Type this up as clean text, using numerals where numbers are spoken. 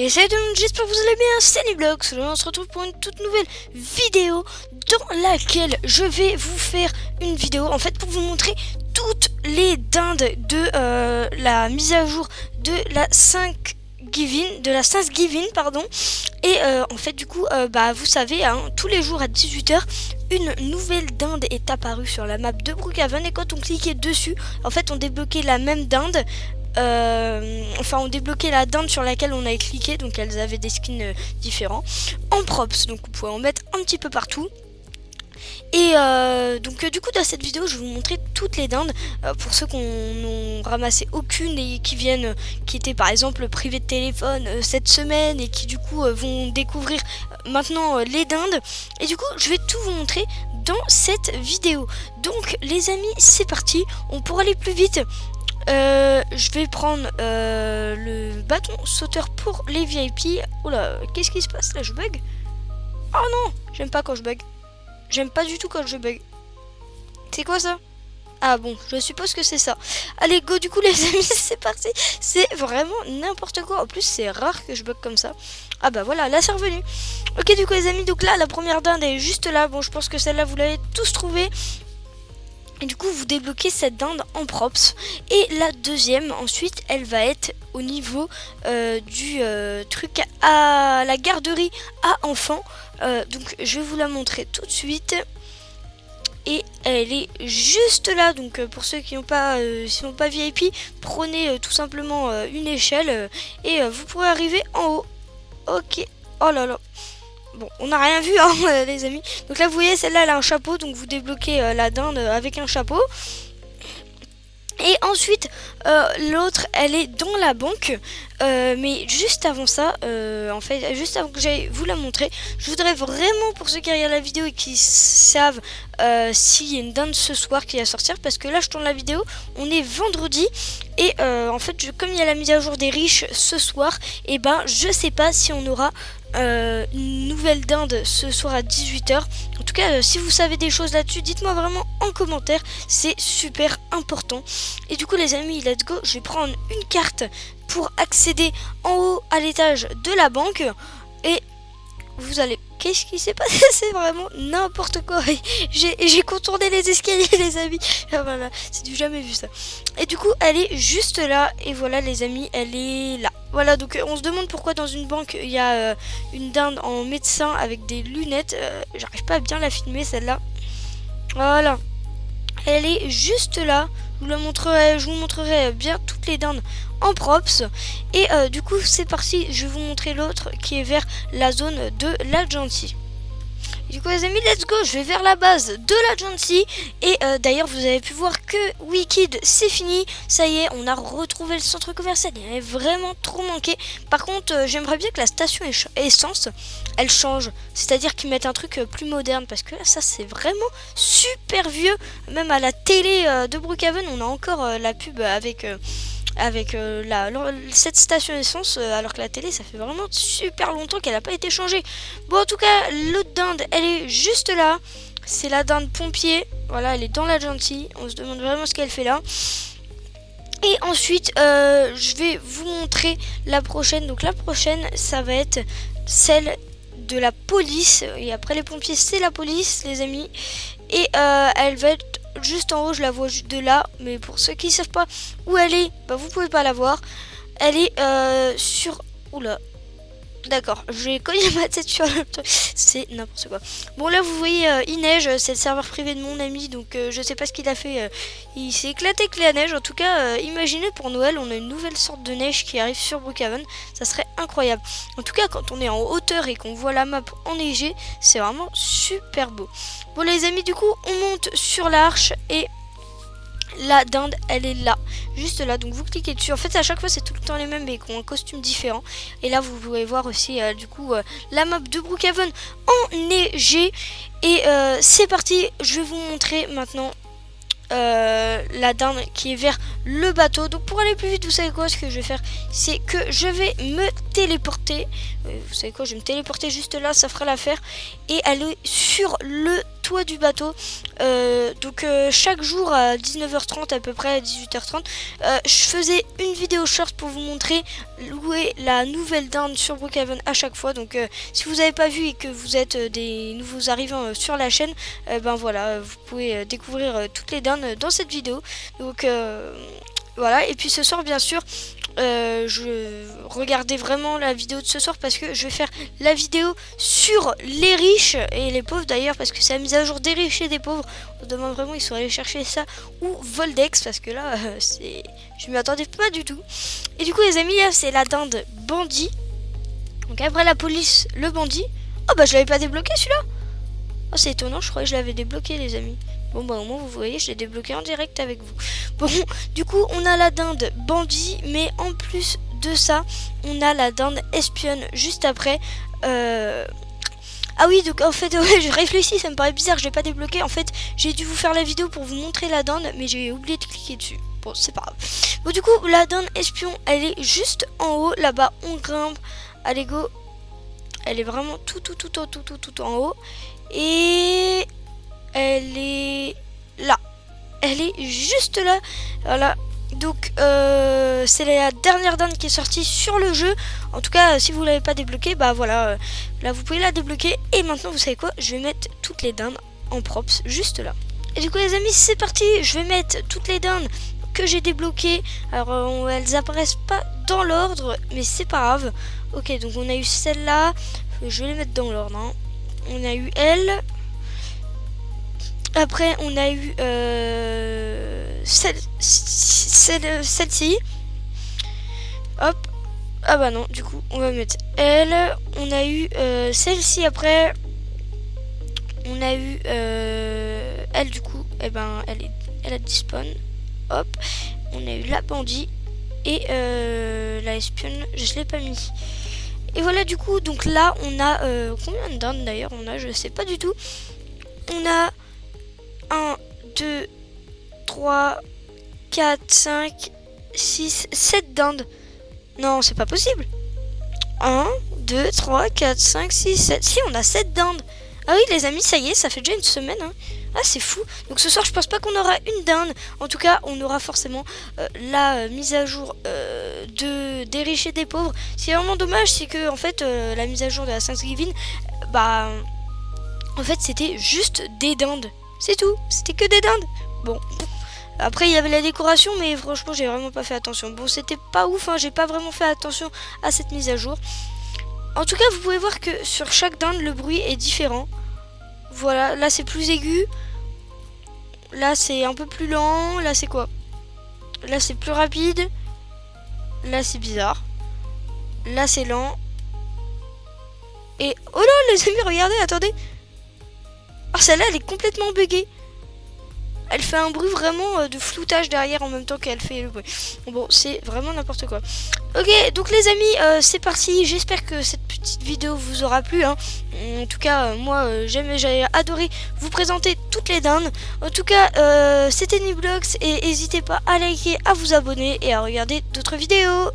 Et salut tout le monde, j'espère que vous allez bien, c'est Niblox. On se retrouve pour une toute nouvelle vidéo dans laquelle je vais vous faire une vidéo en fait pour vous montrer toutes les dindes de la mise à jour de la Thanksgiving, pardon. Et en fait du coup vous savez hein, tous les jours à 18 h une nouvelle dinde est apparue sur la map de Brookhaven, et quand on cliquait dessus en fait on débloquait la même dinde. On débloquait la dinde sur laquelle on avait cliqué, donc elles avaient des skins différents en props, donc vous pouvez en mettre un petit peu partout. Et du coup dans cette vidéo je vais vous montrer toutes les dindes pour ceux qui n'ont ramassé aucune et qui étaient par exemple privés de téléphone cette semaine et qui du coup vont découvrir maintenant les dindes. Et du coup je vais tout vous montrer dans cette vidéo. Donc les amis, c'est parti, on pourra aller plus vite. Je vais prendre le bâton sauteur pour les VIP. Oula, qu'est-ce qui se passe là? Je bug? Oh non, j'aime pas quand je bug. J'aime pas du tout quand je bug. C'est quoi ça? Ah bon, je suppose que c'est ça. Allez, go, du coup les amis, c'est parti. C'est vraiment n'importe quoi. En plus, c'est rare que je bug comme ça. Ah bah voilà, là c'est revenu. Ok, du coup les amis, donc là, la première dinde est juste là. Bon, je pense que celle-là, vous l'avez tous trouvée. Et du coup vous débloquez cette dinde en props. Et la deuxième ensuite elle va être au niveau du truc à la garderie à enfants. Donc je vais vous la montrer tout de suite. Et elle est juste là, donc pour ceux qui n'ont pas, VIP, prenez tout simplement une échelle et vous pourrez arriver en haut. Ok, oh là là. Bon, on n'a rien vu hein, les amis. Donc là vous voyez, celle-là elle a un chapeau, donc vous débloquez la dinde avec un chapeau. Et ensuite l'autre elle est dans la banque. Mais juste avant ça, en fait, juste avant que j'aille vous la montrer, je voudrais vraiment, pour ceux qui regardent la vidéo et qui savent s'il y a une dinde ce soir qui va sortir, parce que là je tourne la vidéo, on est vendredi. Et en fait, comme il y a la mise à jour des riches ce soir, et ben je sais pas si on aura une nouvelle dinde ce soir à 18 h. En tout cas, si vous savez des choses là-dessus, dites-moi vraiment en commentaire, c'est super important. Et du coup les amis, let's go, je vais prendre une carte pour accéder en haut à l'étage de la banque. Et vous allez... Qu'est-ce qui s'est passé? C'est vraiment n'importe quoi. J'ai contourné les escaliers les amis. Ah, voilà, c'est du jamais vu ça. Et du coup elle est juste là. Et voilà les amis, elle est là. Voilà, donc on se demande pourquoi dans une banque il y a une dinde en médecin avec des lunettes. J'arrive pas à bien la filmer celle-là. Voilà, elle est juste là. Je vous montrerai bien toutes les dindes en props. Et du coup c'est parti, je vais vous montrer l'autre qui est vers la zone de l'Agency. Du coup les amis, let's go, je vais vers la base de l'Agency. Et d'ailleurs vous avez pu voir que Wicked c'est fini. Ça y est, on a retrouvé le centre commercial. Il avait vraiment trop manqué. Par contre j'aimerais bien que la station essence elle change. C'est-à-dire qu'ils mettent un truc plus moderne. Parce que là ça c'est vraiment super vieux. Même à la télé de Brookhaven on a encore la pub avec cette station essence, alors que la télé ça fait vraiment super longtemps qu'elle n'a pas été changée. Bon, en tout cas l'autre dinde elle est juste là, c'est la dinde pompier. Voilà, elle est dans la gentille, on se demande vraiment ce qu'elle fait là. Et ensuite je vais vous montrer la prochaine. Donc la prochaine ça va être celle de la police. Et après les pompiers c'est la police les amis. Et elle va être juste en haut, je la vois juste de là. Mais pour ceux qui ne savent pas où elle est, bah vous pouvez pas la voir. Elle est sur... Oula. D'accord, j'ai cogné ma tête sur le truc. C'est n'importe quoi. Bon là vous voyez, il neige, c'est le serveur privé de mon ami. Donc je sais pas ce qu'il a fait. Il s'est éclaté avec la neige. En tout cas, imaginez pour Noël, on a une nouvelle sorte de neige qui arrive sur Brookhaven. Ça serait incroyable. En tout cas, quand on est en hauteur et qu'on voit la map enneigée, c'est vraiment super beau. Bon les amis, du coup on monte sur l'arche. Et la dinde elle est là, juste là, donc vous cliquez dessus. En fait à chaque fois c'est tout le temps les mêmes mais qui ont un costume différent. Et là vous pouvez voir aussi la map de Brookhaven enneigée. Et c'est parti, je vais vous montrer maintenant la dinde qui est vers le bateau. Donc pour aller plus vite, vous savez quoi, ce que je vais faire, c'est que je vais me téléporter. Vous savez quoi, je vais me téléporter juste là, ça fera l'affaire. Et aller sur le toit du bateau. Donc chaque jour à 19h30 à peu près, à 18h30, je faisais une vidéo short pour vous montrer où est la nouvelle dinde sur Brookhaven à chaque fois. Donc si vous n'avez pas vu et que vous êtes des nouveaux arrivants sur la chaîne, ben voilà, vous pouvez découvrir toutes les dindes dans cette vidéo. Donc voilà, et puis ce soir bien sûr je regardais vraiment la vidéo de ce soir parce que je vais faire la vidéo sur les riches et les pauvres d'ailleurs, parce que c'est la mise à jour des riches et des pauvres. On se demande vraiment ils sont allés chercher ça ou Voldex, parce que là je m'y attendais pas du tout. Et du coup les amis, là c'est la dinde bandit. Donc après la police, le bandit. Oh bah je l'avais pas débloqué celui-là. Oh c'est étonnant, je croyais que je l'avais débloqué les amis. Bon bah au moins vous voyez, je l'ai débloqué en direct avec vous. Bon, du coup on a la dinde bandit, mais en plus de ça, on a la dinde espionne juste après. Ah oui, donc en fait, ouais, je réfléchis, ça me paraît bizarre, je l'ai pas débloqué. En fait, j'ai dû vous faire la vidéo pour vous montrer la dinde, mais j'ai oublié de cliquer dessus. Bon, c'est pas grave. Bon, du coup, la dinde espion, elle est juste en haut, là-bas, on grimpe. Allez, go. Elle est vraiment tout en haut. Et elle est là. Elle est juste là. Voilà. Donc c'est la dernière dinde qui est sortie sur le jeu. En tout cas si vous l'avez pas débloqué, bah voilà, là vous pouvez la débloquer. Et maintenant vous savez quoi, je vais mettre toutes les dindes en props juste là. Et du coup les amis, c'est parti. Je vais mettre toutes les dindes que j'ai débloquées. Alors elles apparaissent pas dans l'ordre, mais c'est pas grave. Ok, donc on a eu celle-là. Je vais les mettre dans l'ordre, hein. On a eu elle. Après on a eu celle-ci. Hop. Ah bah non, du coup on va mettre elle. On a eu celle-ci après. On a eu elle, du coup et ben elle a despawn. Hop. On a eu la bandit. Et la espionne, je l'ai pas mis. Et voilà, du coup, donc là on a combien de dindes d'ailleurs on a, je sais pas du tout. On a 1, 2, 3, 4, 5, 6, 7 dindes. Non, c'est pas possible. 1, 2, 3, 4, 5, 6, 7. Si, on a 7 dindes. Ah oui, les amis, ça y est, ça fait déjà une semaine. Hein. Ah, c'est fou. Donc ce soir, je pense pas qu'on aura une dinde. En tout cas, on aura forcément la mise à jour des riches et des pauvres. Ce qui est vraiment dommage, c'est que en fait, la mise à jour de la Thanksgiving, bah, en fait, c'était juste des dindes. C'est tout. C'était que des dindes. Bon. Après, il y avait la décoration, mais franchement, j'ai vraiment pas fait attention. Bon, c'était pas ouf, hein. J'ai pas vraiment fait attention à cette mise à jour. En tout cas, vous pouvez voir que sur chaque dinde, le bruit est différent. Voilà, là c'est plus aigu. Là c'est un peu plus lent. Là c'est quoi? Là c'est plus rapide. Là c'est bizarre. Là c'est lent. Et oh là les amis, regardez, attendez. Ah, celle-là elle est complètement buggée. Elle fait un bruit vraiment de floutage derrière en même temps qu'elle fait le bruit. Bon, c'est vraiment n'importe quoi. Ok, donc les amis, c'est parti. J'espère que cette petite vidéo vous aura plu. Hein. En tout cas, moi, j'ai adoré vous présenter toutes les dindes. En tout cas, c'était Niblox et n'hésitez pas à liker, à vous abonner et à regarder d'autres vidéos.